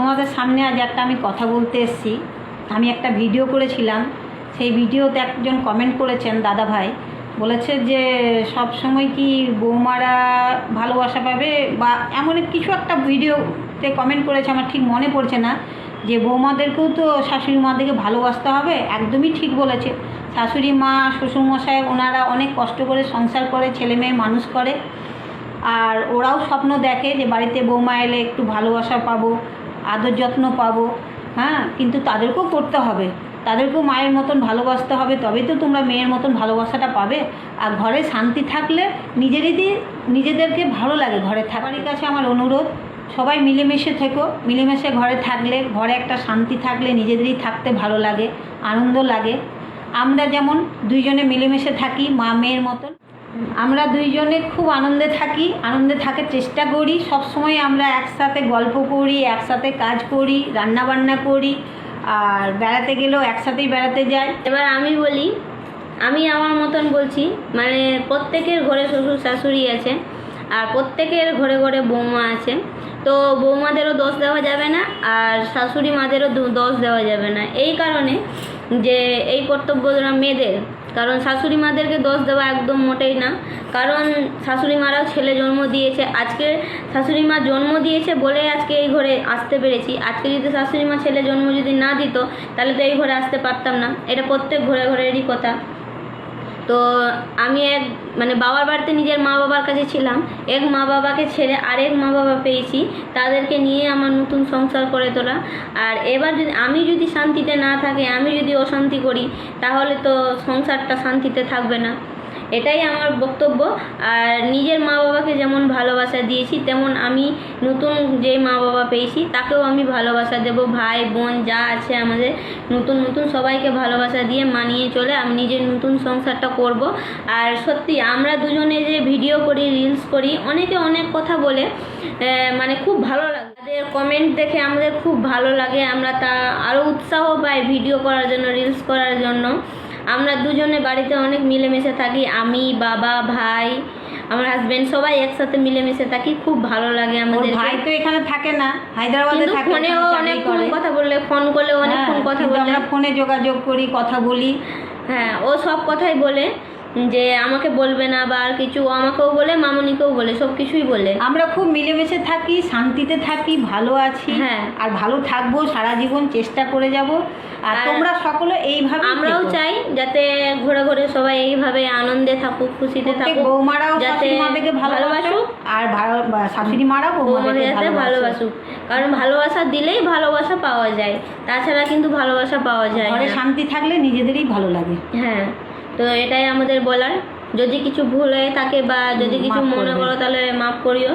তোমাদের সামনে আজ একটা আমি কথা বলতে এসেছি। আমি একটা ভিডিও করেছিলাম, সেই ভিডিওতে একজন কমেন্ট করেছেন দাদা ভাই, বলেছে যে সব সময় কি বৌমারা ভালোবাসা পাবে, বা এমন কিছু একটা ভিডিওতে কমেন্ট করেছে, আমার ঠিক মনে পড়ছে না, যে বৌমাদেরকেও তো শাশুড়ি মাদেরকে ভালোবাসতে হবে। একদমই ঠিক বলেছে। শাশুড়ি মা শ্বশুরমশাই ওনারা অনেক কষ্ট করে সংসার করে, ছেলে মেয়ে মানুষ করে, আর ওরাও স্বপ্ন দেখে যে বাড়িতে বৌমা এলে একটু ভালোবাসা পাবো, আদর যত্ন পাবো। হ্যাঁ, কিন্তু তাদেরকেও করতে হবে, তাদেরকেও মায়ের মতন ভালোবাসতে হবে, তবেই তো তোমরা মেয়ের মতন ভালোবাসাটা পাবে। আর ঘরে শান্তি থাকলে নিজেদেরকে ভালো লাগে ঘরে থাকার কাছে আমার অনুরোধ, সবাই মিলেমিশে থেকো। মিলেমিশে ঘরে থাকলে, ঘরে একটা শান্তি থাকলে নিজেদেরই থাকতে ভালো লাগে, আনন্দ লাগে। আমরা যেমন দুইজনে মিলেমিশে থাকি মা মেয়ের মতন, আমরা দুইজনে খুব আনন্দে থাকি, আনন্দে থাকার চেষ্টা করি। সব সময় আমরা একসাথে গল্প করি, একসাথে কাজ করি, রান্না বান্না করি, আর বেড়াতে গেলেও একসাথেই বেড়াতে যাই। এবার আমি বলি, আমি আমার মতন বলছি, মানে প্রত্যেকের ঘরে শ্বশুর শাশুড়ি আছে, আর প্রত্যেকের ঘরে ঘরে বৌমা আছে। তো বৌমাদেরও দোষ দেওয়া যাবে না, আর শাশুড়ি মাদেরও দোষ দেওয়া যাবে না। এই কারণে যে এই কর্তব্যটা মেয়েদের, কারণ শাশুড়ি মাদেরকে দোষ দেওয়া একদম মোটেই না। কারণ শাশুড়ি মারাও ছেলে জন্ম দিয়েছে, আজকে শাশুড়ি মা জন্ম দিয়েছে বলে আজকে এই ঘরে আসতে পেরেছি। আজকে যদি শাশুড়ি মা ছেলে জন্ম যদি না দিত, তাহলে তো এই ঘরে আসতে পারতাম না। এটা প্রত্যেক ঘরে ঘরেরই কথা। তো আমি মানে বাবার বাড়িতে নিজের মা বাবার কাছে ছিলাম, এক মা বাবাকে ছেড়ে আরেক মা বাবা পেয়েছি, তাদেরকে নিয়ে আমার নতুন সংসার করে তোলা। আর এবার আমি যদি শান্তিতে না থাকি, আমি যদি অশান্তি করি, তাহলে তো সংসারটা শান্তিতে থাকবে না। এটাই আমার বক্তব্য। আর নিজের মা বাবাকে যেমন ভালোবাসা দিয়েছি, তেমন আমি নতুন যে মা বাবা পেয়েছি তাকেও আমি ভালোবাসা দেব। ভাই বোন যা আছে আমাদের, নতুন নতুন সবাইকে ভালোবাসা দিয়ে মানিয়ে চলে আমি নিজের নতুন সংসারটা করব। আর সত্যি আমরা দুজনে যে ভিডিও করি, রিলস করি, অনেকে অনেক কথা বলে, মানে খুব ভালো লাগে। তাদের কমেন্ট দেখে আমাদের খুব ভালো লাগে, আমরা তা আরও উৎসাহ পাই ভিডিও করার জন্য, রিলস করার জন্য। আমরা দুজনে বাড়িতে অনেক মিলেমিশে থাকি, আমি, বাবা, ভাই, আমার হাজবেন্ড, সবাই একসাথে মিলেমিশে থাকি, খুব ভালো লাগে আমাদের। ভাই তো এখানে থাকে না, হায়দ্রাবাদে থাকে, ফোনেও অনেকক্ষণ কথা বললে, ফোন করলে অনেকক্ষণ কথা বলে, আমরা ফোনে যোগাযোগ করি, কথা বলি। হ্যাঁ, ও সব কথাই বলে যে আমাকে বলবে না বা আর কিছু, আমাকেও বলে, মামনিকেও বলে, সব কিছুই বলে। আমরা খুব মিলেমিশে থাকি, শান্তিতে থাকি, ভালো আছি। হ্যাঁ, আর ভালো থাকবো সারা জীবন, চেষ্টা করে যাব। আর তোমরা সকলে এইভাবে, আমরাও চাই যাতে ঘুরে ঘুরে সবাই এইভাবে আনন্দে থাকুক, খুশিতে থাকুক, বৌমারাও যাতে মাদেরকে ভালোবাসুক, আর শাশুড়ি মারাও বৌমাদের যাতে ভালোবাসুক। কারণ ভালোবাসা দিলেই ভালোবাসা পাওয়া যায়, তাছাড়া কিন্তু ভালোবাসা পাওয়া যায় ঘরে না। শান্তি থাকলে নিজেদেরই ভালো লাগে। হ্যাঁ, তো এটাই আমাদের বলার। যদি কিছু ভুল হয়ে থাকে বা যদি কিছু মনে করো, তাহলে মাফ করিও।